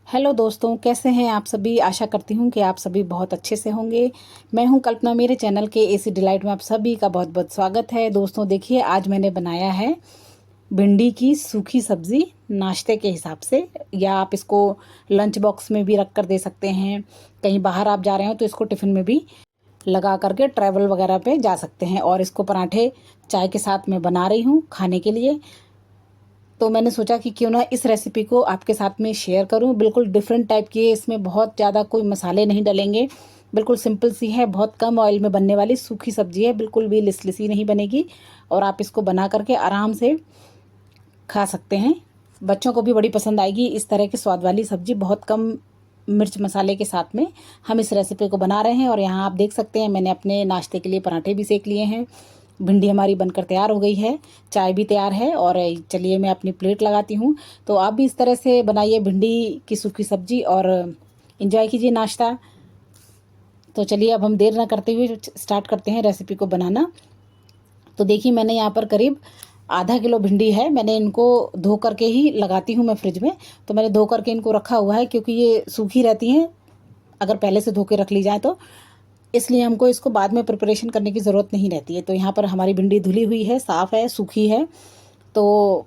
Hello दोस्तों, कैसे हैं आप सभी। आशा करती हूँ कि आप सभी बहुत अच्छे से होंगे। मैं हूँ कल्पना। मेरे चैनल के एसी डिलाइट में आप सभी का बहुत बहुत स्वागत है। दोस्तों देखिए, आज मैंने बनाया है भिंडी की सूखी सब्ज़ी नाश्ते के हिसाब से, या आप इसको लंच बॉक्स में भी रख कर दे सकते हैं। कहीं बाहर आप जा रहे हो तो इसको टिफ़िन में भी लगा करके ट्रैवल वगैरह पे जा सकते हैं। और इसको पराठे चाय के साथ मैं बना रही हूँ खाने के लिए। तो मैंने सोचा कि क्यों ना इस रेसिपी को आपके साथ में शेयर करूं। बिल्कुल डिफरेंट टाइप की है, इसमें बहुत ज़्यादा कोई मसाले नहीं डलेंगे। बिल्कुल सिंपल सी है, बहुत कम ऑयल में बनने वाली सूखी सब्जी है, बिल्कुल भी लिसलिसी नहीं बनेगी। और आप इसको बना करके आराम से खा सकते हैं। बच्चों को भी बड़ी पसंद आएगी इस तरह की स्वाद वाली सब्जी। बहुत कम मिर्च मसाले के साथ में हम इस रेसिपी को बना रहे हैं। और यहाँ आप देख सकते हैं, मैंने अपने नाश्ते के लिए पराठे भी सेक लिए हैं। भिंडी हमारी बनकर तैयार हो गई है, चाय भी तैयार है। और चलिए मैं अपनी प्लेट लगाती हूँ। तो आप भी इस तरह से बनाइए भिंडी की सूखी सब्जी और इंजॉय कीजिए नाश्ता। तो चलिए अब हम देर ना करते हुए स्टार्ट करते हैं रेसिपी को बनाना। तो देखिए, मैंने यहाँ पर करीब आधा किलो भिंडी है। मैंने इनको धो करके ही लगाती हूँ मैं फ्रिज में। तो मैंने धो करके इनको रखा हुआ है, क्योंकि ये सूखी रहती हैं अगर पहले से धो के रख ली जाए तो। इसलिए हमको इसको बाद में प्रिपरेशन करने की ज़रूरत नहीं रहती है। तो यहाँ पर हमारी भिंडी धुली हुई है, साफ़ है, सूखी है। तो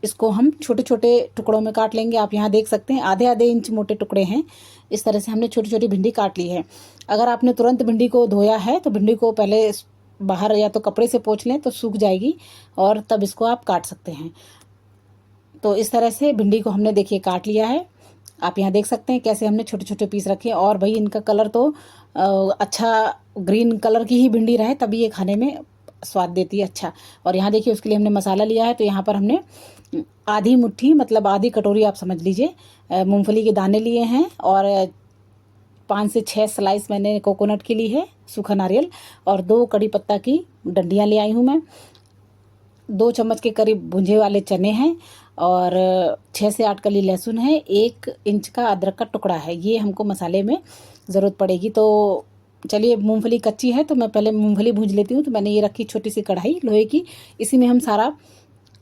इसको हम छोटे छोटे टुकड़ों में काट लेंगे। आप यहाँ देख सकते हैं आधे आधे इंच मोटे टुकड़े हैं। इस तरह से हमने छोटी छोटी भिंडी काट ली है। अगर आपने तुरंत भिंडी को धोया है तो भिंडी को पहले बाहर या तो कपड़े से पोंछ लें तो सूख जाएगी, और तब इसको आप काट सकते हैं। तो इस तरह से भिंडी को हमने देखिए काट लिया है। आप यहाँ देख सकते हैं कैसे हमने छोटे छोटे पीस रखे। और भाई इनका कलर तो अच्छा ग्रीन कलर की ही भिंडी रहे, तभी ये खाने में स्वाद देती है अच्छा। और यहाँ देखिए, उसके लिए हमने मसाला लिया है। तो यहाँ पर हमने आधी मुट्ठी, मतलब आधी कटोरी आप समझ लीजिए, मूंगफली के दाने लिए हैं। और 5 से 6 स्लाइस मैंने कोकोनट की ली है, सूखा नारियल। और 2 कड़ी पत्ता की डंडियाँ ले आई हूँ मैं। 2 चम्मच के करीब भुंजे वाले चने हैं। और 6 से 8 कली लहसुन है। 1 इंच का अदरक का टुकड़ा है। ये हमको मसाले में ज़रूरत पड़ेगी। तो चलिए, मूंगफली कच्ची है तो मैं पहले मूंगफली भूंज लेती हूँ। तो मैंने ये रखी छोटी सी कढ़ाई लोहे की, इसी में हम सारा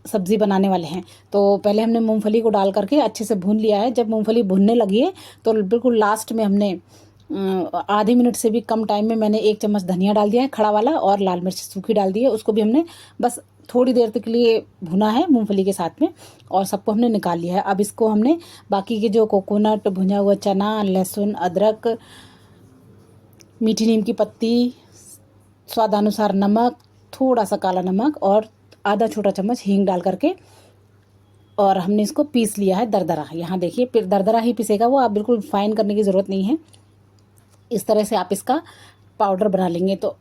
सब्ज़ी बनाने वाले हैं। तो पहले हमने मूंगफली को डाल करके अच्छे से भून लिया है। जब मूंगफली भूनने लगी है तो बिल्कुल लास्ट में हमने आधे मिनट से भी कम टाइम में मैंने 1 चम्मच धनिया डाल दिया है खड़ा वाला, और लाल मिर्च सूखी डाल दी है। उसको भी हमने बस थोड़ी देर तक के लिए भुना है मूंगफली के साथ में, और सबको हमने निकाल लिया है। अब इसको हमने बाकी के जो कोकोनट, भुना हुआ चना, लहसुन, अदरक, मीठी नीम की पत्ती, स्वादानुसार नमक, थोड़ा सा काला नमक और आधा छोटा चम्मच हींग डाल करके, और हमने इसको पीस लिया है दरदरा। यहाँ देखिए, फिर दरदरा ही पिसेगा वो, आप बिल्कुल फाइन करने की ज़रूरत नहीं है। इस तरह से आप इसका पाउडर बना लेंगे। तो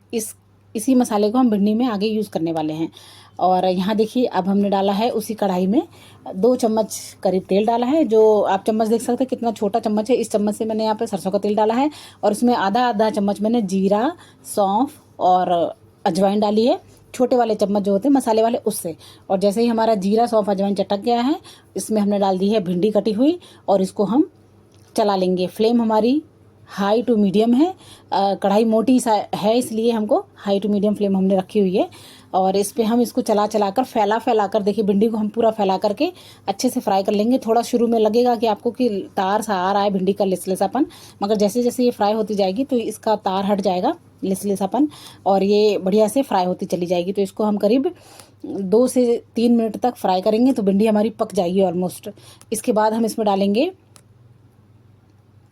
इसी मसाले को हम भिंडी में आगे यूज़ करने वाले हैं। और यहाँ देखिए, अब हमने डाला है उसी कढ़ाई में 2 चम्मच करीब तेल डाला है। जो आप चम्मच देख सकते हैं कितना छोटा चम्मच है, इस चम्मच से मैंने यहाँ पे सरसों का तेल डाला है। और इसमें आधा आधा चम्मच मैंने जीरा, सौंफ और अजवाइन डाली है, छोटे वाले चम्मच जो होते हैं मसाले वाले, उससे। और जैसे ही हमारा जीरा, सौंफ, अजवाइन चटक गया है, इसमें हमने डाल दी है भिंडी कटी हुई, और इसको हम चला लेंगे। फ्लेम हमारी हाई टू मीडियम है। कढ़ाई मोटी सा है, इसलिए हमको हाई टू मीडियम फ्लेम हमने रखी हुई है। और इस पे हम इसको चला चला कर, फैला कर, देखिए भिंडी को हम पूरा फैला करके अच्छे से फ्राई कर लेंगे। थोड़ा शुरू में लगेगा कि आपको कि तार सा आ रहा है भिंडी का लिसलिसापन, मगर जैसे जैसे ये फ्राई होती जाएगी तो इसका तार हट जाएगा, लिसलिसापन, और ये बढ़िया से फ्राई होती चली जाएगी। तो इसको हम करीब 2 से 3 मिनट तक फ्राई करेंगे तो भिंडी हमारी पक जाएगी ऑलमोस्ट। इसके बाद हम इसमें डालेंगे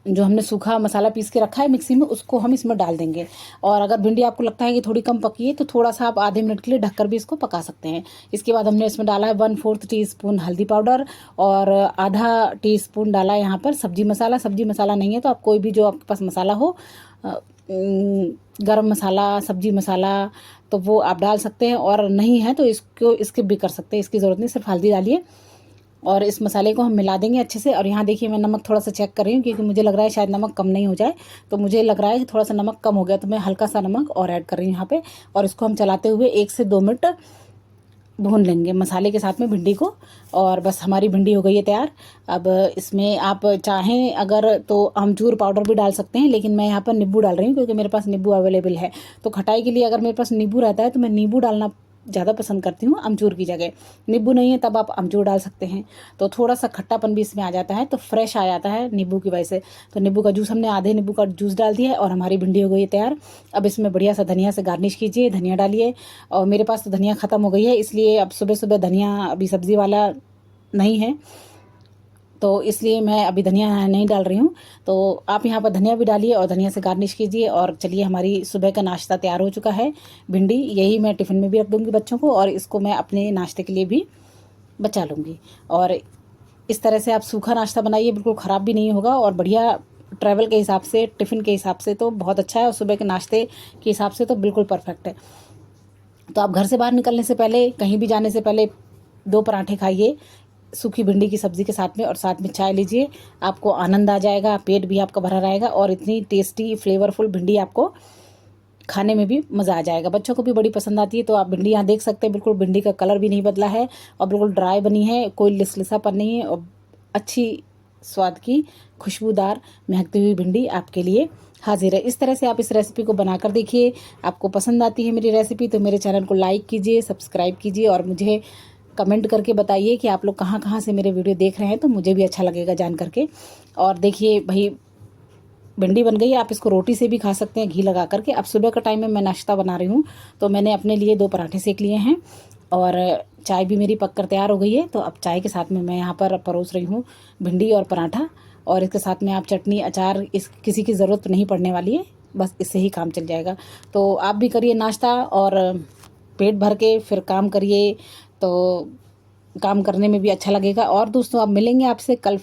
जो हमने सूखा मसाला पीस के रखा है मिक्सी में, उसको हम इसमें डाल देंगे। और अगर भिंडी आपको लगता है कि थोड़ी कम पकी है तो थोड़ा सा आप आधे मिनट के लिए ढककर भी इसको पका सकते हैं। इसके बाद हमने इसमें डाला है 1/4 टीस्पून हल्दी पाउडर, और आधा टीस्पून डाला यहाँ पर सब्जी मसाला। सब्जी मसाला नहीं है तो आप कोई भी जो आपके पास मसाला हो, गरम मसाला, सब्जी मसाला, तो वो आप डाल सकते हैं। और नहीं है तो इसको स्किप भी कर सकते हैं, इसकी ज़रूरत नहीं, सिर्फ हल्दी डालिए। और इस मसाले को हम मिला देंगे अच्छे से। और यहाँ देखिए, मैं नमक थोड़ा सा चेक कर रही हूँ, क्योंकि मुझे लग रहा है शायद नमक कम नहीं हो जाए। तो मुझे लग रहा है कि थोड़ा सा नमक कम हो गया, तो मैं हल्का सा नमक और ऐड कर रही हूँ यहाँ पे। और इसको हम चलाते हुए 1 से 2 मिनट भून लेंगे मसाले के साथ में भिंडी को। और बस हमारी भिंडी हो गई है तैयार। अब इसमें आप चाहें अगर तो आमचूर पाउडर भी डाल सकते हैं, लेकिन मैं यहाँ पर नींबू डाल रही हूँ क्योंकि मेरे पास नींबू अवेलेबल है। तो खटाई के लिए अगर मेरे पास नींबू रहता है तो मैं नींबू डालना ज़्यादा पसंद करती हूँ अमचूर की जगह। नींबू नहीं है तब आप अमचूर डाल सकते हैं, तो थोड़ा सा खट्टापन भी इसमें आ जाता है, तो फ्रेश आ जाता है नींबू की वजह से। तो नींबू का जूस हमने आधे नींबू का जूस डाल दिया है और हमारी भिंडी हो गई है तैयार। अब इसमें बढ़िया सा धनिया से गार्निश कीजिए, धनिया डालिए। और मेरे पास तो धनिया ख़त्म हो गई है, इसलिए अब सुबह सुबह धनिया अभी सब्ज़ी वाला नहीं है, तो इसलिए मैं अभी धनिया नहीं डाल रही हूँ। तो आप यहाँ पर धनिया भी डालिए और धनिया से गार्निश कीजिए। और चलिए, हमारी सुबह का नाश्ता तैयार हो चुका है। भिंडी यही मैं टिफ़िन में भी रख दूँगी बच्चों को, और इसको मैं अपने नाश्ते के लिए भी बचा लूँगी। और इस तरह से आप सूखा नाश्ता बनाइए, बिल्कुल ख़राब भी नहीं होगा और बढ़िया ट्रैवल के हिसाब से, टिफ़िन के हिसाब से तो बहुत अच्छा है, और सुबह के नाश्ते के हिसाब से तो बिल्कुल परफेक्ट है। तो आप घर से बाहर निकलने से पहले, कहीं भी जाने से पहले 2 पराठे खाइए सूखी भिंडी की सब्ज़ी के साथ में, और साथ में चाय लीजिए। आपको आनंद आ जाएगा, पेट भी आपका भरा रहेगा, और इतनी टेस्टी फ्लेवरफुल भिंडी आपको खाने में भी मज़ा आ जाएगा। बच्चों को भी बड़ी पसंद आती है। तो आप भिंडी यहाँ देख सकते हैं, बिल्कुल भिंडी का कलर भी नहीं बदला है और बिल्कुल ड्राई बनी है, कोई लिसलिसापन नहीं है, और अच्छी स्वाद की खुशबूदार महकती हुई भिंडी आपके लिए हाजिर है। इस तरह से आप इस रेसिपी को बनाकर देखिए। आपको पसंद आती है मेरी रेसिपी तो मेरे चैनल को लाइक कीजिए, सब्सक्राइब कीजिए, और मुझे कमेंट करके बताइए कि आप लोग कहाँ कहाँ से मेरे वीडियो देख रहे हैं, तो मुझे भी अच्छा लगेगा जान करके। और देखिए भाई, भिंडी बन गई है। आप इसको रोटी से भी खा सकते हैं घी लगा करके। अब सुबह का टाइम में मैं नाश्ता बना रही हूँ, तो मैंने अपने लिए 2 पराठे सेक लिए हैं, और चाय भी मेरी पककर तैयार हो गई है। तो अब चाय के साथ में मैं यहाँ पर परोस रही हूँ भिंडी और पराठा, और इसके साथ में आप चटनी अचार किसी की ज़रूरत नहीं पड़ने वाली है, बस इससे ही काम चल जाएगा। तो आप भी करिए नाश्ता और पेट भर के फिर काम करिए, तो काम करने में भी अच्छा लगेगा। और दोस्तों, अब मिलेंगे आपसे कल फिर।